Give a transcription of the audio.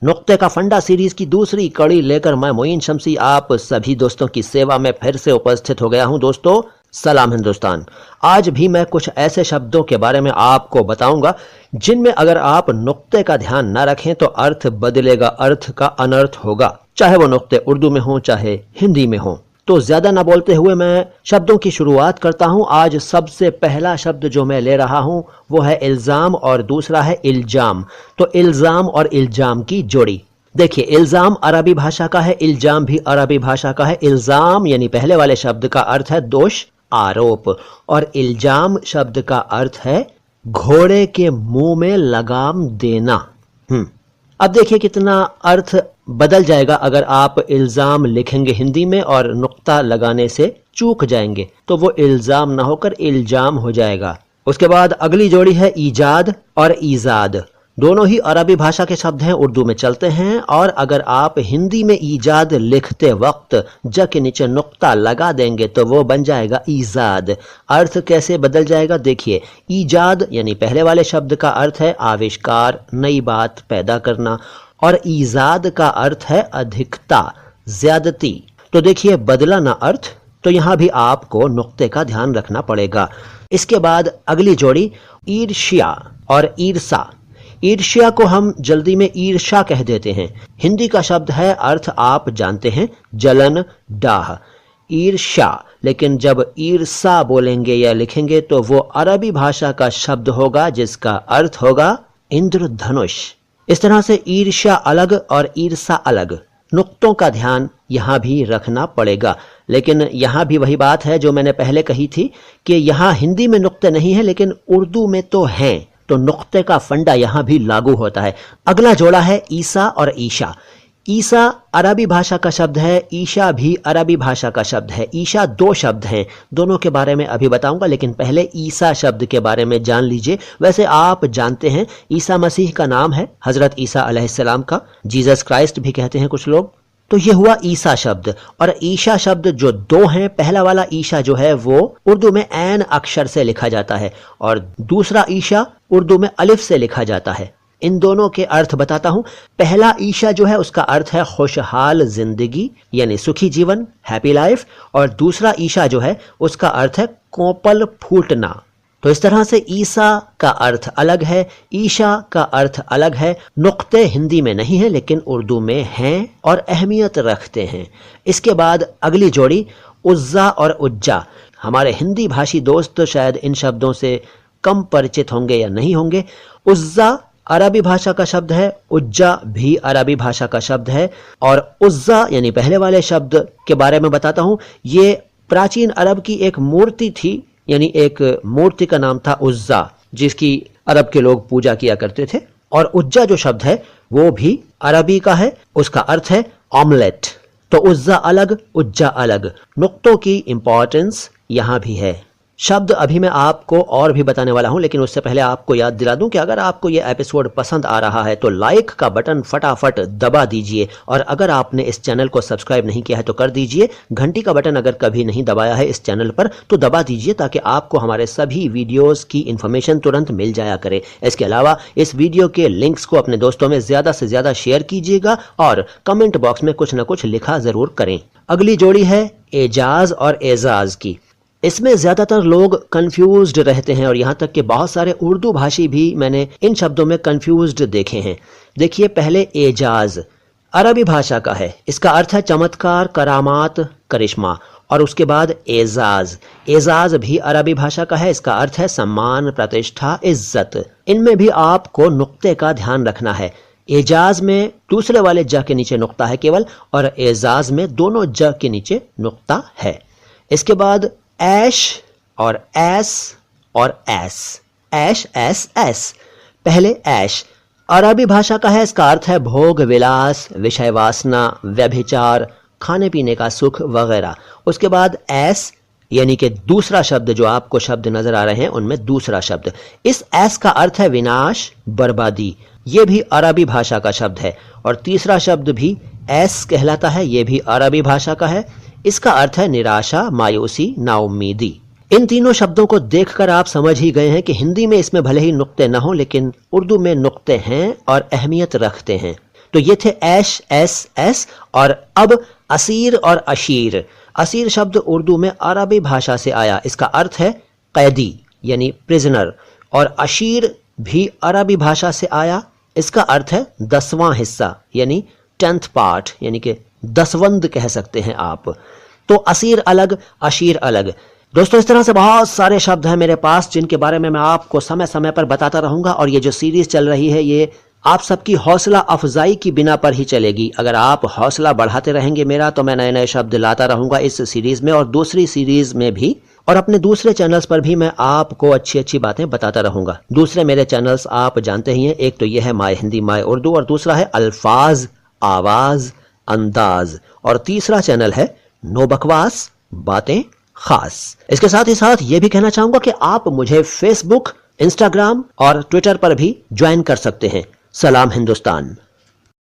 नुक्ते का फंडा सीरीज की दूसरी कड़ी लेकर मैं मोइन शम्सी आप सभी दोस्तों की सेवा में फिर से उपस्थित हो गया हूं। दोस्तों, सलाम हिंदुस्तान। आज भी मैं कुछ ऐसे शब्दों के बारे में आपको बताऊंगा जिनमें अगर आप नुक्ते का ध्यान न रखें तो अर्थ बदलेगा, अर्थ का अनर्थ होगा, चाहे वो नुक्ते उर्दू में हो चाहे हिंदी में हो। तो ज्यादा ना बोलते हुए मैं शब्दों की शुरुआत करता हूं। आज सबसे पहला शब्द जो मैं ले रहा हूं वो है इल्जाम और दूसरा है इल्जाम। तो इल्जाम और इल्जाम की जोड़ी देखिए, इल्जाम अरबी भाषा का है, इल्जाम भी अरबी भाषा का है। इल्जाम यानी पहले वाले शब्द का अर्थ है दोष, आरोप, और इल्जाम शब्द का अर्थ है घोड़े के मुंह में लगाम देना। अब देखिए कितना अर्थ बदल जाएगा अगर आप इल्जाम लिखेंगे हिंदी में और नुक्ता लगाने से चूक जाएंगे तो वो इल्जाम ना होकर इल्जाम हो जाएगा। उसके बाद अगली जोड़ी है ईजाद और ईजाद। दोनों ही अरबी भाषा के शब्द हैं, उर्दू में चलते हैं, और अगर आप हिंदी में ईजाद लिखते वक्त ज के नीचे नुक्ता लगा देंगे तो वो बन जाएगा ईजाद। अर्थ कैसे बदल जाएगा देखिए, ईजाद यानी पहले वाले शब्द का अर्थ है आविष्कार, नई बात पैदा करना, और ईजाद का अर्थ है अधिकता, ज्यादती। तो देखिए बदला ना अर्थ, तो यहां भी आपको नुक्ते का ध्यान रखना पड़ेगा। इसके बाद अगली जोड़ी ईर्ष्या और ईर्षा। ईर्ष्या को हम जल्दी में ईर्षा कह देते हैं। हिंदी का शब्द है, अर्थ आप जानते हैं, जलन, डाह, ईर्ष्या। लेकिन जब ईर्षा बोलेंगे या लिखेंगे तो वो अरबी भाषा का शब्द होगा जिसका अर्थ होगा इंद्रधनुष। इस तरह से ईर्ष्या अलग और ईर्षा अलग। नुक्तों का ध्यान यहां भी रखना पड़ेगा, लेकिन यहां भी वही बात है जो मैंने पहले कही थी कि यहां हिंदी में नुक्ते नहीं है लेकिन उर्दू में तो हैं, तो नुक्ते का फंडा यहां भी लागू होता है। अगला जोड़ा है ईसा और ईशा। ईसा अरबी भाषा का शब्द है, ईशा भी अरबी भाषा का शब्द है। ईशा दो शब्द हैं, दोनों के बारे में अभी बताऊंगा, लेकिन पहले ईसा शब्द के बारे में जान लीजिए। वैसे आप जानते हैं ईसा मसीह का नाम है, हजरत ईसा अलैहिस्सलाम का, जीसस क्राइस्ट भी कहते हैं कुछ लोग। तो ये हुआ ईसा शब्द। और ईशा शब्द जो दो हैं, पहला वाला ईशा जो है वो उर्दू में ऐन अक्षर से लिखा जाता है और दूसरा ईशा उर्दू में अलिफ से लिखा जाता है। इन दोनों के अर्थ बताता हूं। पहला ईशा जो है उसका अर्थ है खुशहाल जिंदगी यानी सुखी जीवन, हैप्पी लाइफ, और दूसरा ईशा जो है उसका अर्थ है कोपल फूटना। तो इस तरह से ईसा का अर्थ अलग है, ईशा का अर्थ अलग है। नुक्ते हिंदी में नहीं है लेकिन उर्दू में हैं और अहमियत रखते हैं। इसके बाद अगली जोड़ी उज्जा और उज्जा। हमारे हिंदी भाषी दोस्त शायद इन शब्दों से कम परिचित होंगे या नहीं होंगे। उज्जा अरबी भाषा का शब्द है, उज्जा भी अरबी भाषा का शब्द है। और उज्जा यानी पहले वाले शब्द के बारे में बताता हूं। ये प्राचीन अरब की एक मूर्ति थी, यानी एक मूर्ति का नाम था उज्जा, जिसकी अरब के लोग पूजा किया करते थे। और उज्जा जो शब्द है वो भी अरबी का है, उसका अर्थ है ऑमलेट। तो उज्जा अलग, उज्जा अलग। नुक्तों की इंपॉर्टेंस यहां भी है। शब्द अभी मैं आपको और भी बताने वाला हूं, लेकिन उससे पहले आपको याद दिला दूं कि अगर आपको यह एपिसोड पसंद आ रहा है तो लाइक का बटन फटाफट दबा दीजिए, और अगर आपने इस चैनल को सब्सक्राइब नहीं किया है तो कर दीजिए। घंटी का बटन अगर कभी नहीं दबाया है इस चैनल पर तो दबा दीजिए, ताकि आपको हमारे सभी वीडियोस की इंफॉर्मेशन तुरंत मिल जाया करे। इसके अलावा इस वीडियो के लिंक्स को अपने दोस्तों में ज्यादा से ज्यादा शेयर कीजिएगा और कमेंट बॉक्स में कुछ न कुछ लिखा जरूर करें। अगली जोड़ी है एजाज और एजाज की। इसमें ज्यादातर लोग कंफ्यूज्ड रहते हैं और यहां तक कि बहुत सारे उर्दू भाषी भी मैंने इन शब्दों में कंफ्यूज्ड देखे हैं। देखिए, पहले एजाज अरबी भाषा का है, इसका अर्थ है चमत्कार, करामात, करिश्मा। और उसके बाद एजाज, एजाज भी अरबी भाषा का है, इसका अर्थ है सम्मान, प्रतिष्ठा, इज्जत। इनमें भी आपको नुक्ते का ध्यान रखना है। एजाज में दूसरे वाले ज के नीचे नुक्ता है केवल, और एजाज में दोनों ज के नीचे नुक्ता है। इसके बाद ऐश और एस और एस, ऐश, एस, एस। पहले ऐश अरबी भाषा का है, इसका अर्थ है भोग विलास, विषय वासना, व्यभिचार, खाने पीने का सुख वगैरह। उसके बाद एस यानी कि दूसरा शब्द, जो आपको शब्द नजर आ रहे हैं उनमें दूसरा शब्द, इस एस का अर्थ है विनाश, बर्बादी। ये भी अरबी भाषा का शब्द है। और तीसरा शब्द भी एस कहलाता है, ये भी अरबी भाषा का है, इसका अर्थ है निराशा, मायूसी, नाउम्मीदी। इन तीनों शब्दों को देखकर आप समझ ही गए हैं कि हिंदी में इसमें भले ही नुक्ते न हो लेकिन उर्दू में नुक्ते हैं और अहमियत रखते हैं। तो ये थे ऐश, एस, एस। और अब असीर और अशीर। असीर शब्द उर्दू में अरबी भाषा से आया, इसका अर्थ है कैदी यानी प्रिजनर। और अशीर भी अरबी भाषा से आया, इसका अर्थ है 10वां हिस्सा यानी 10th पार्ट, यानी कि दसवंद कह सकते हैं आप। तो असीर अलग, अशीर अलग। दोस्तों, इस तरह से बहुत सारे शब्द हैं मेरे पास जिनके बारे में मैं आपको समय समय पर बताता रहूंगा। और ये जो सीरीज चल रही है ये आप सबकी हौसला अफजाई की बिना पर ही चलेगी। अगर आप हौसला बढ़ाते रहेंगे मेरा तो मैं नए नए शब्द लाता रहूंगा इस सीरीज में और दूसरी सीरीज में भी, और अपने दूसरे चैनल्स पर भी मैं आपको अच्छी अच्छी बातें बताता रहूंगा। दूसरे मेरे चैनल्स आप जानते ही हैं, एक तो ये है माय हिंदी माय उर्दू, और दूसरा है अल्फाज, आवाज, अंदाज, और तीसरा चैनल है नो बकवास, बातें खास। इसके साथ ही साथ ये भी कहना चाहूंगा कि आप मुझे फेसबुक, इंस्टाग्राम और ट्विटर पर भी ज्वाइन कर सकते हैं। सलाम हिंदुस्तान।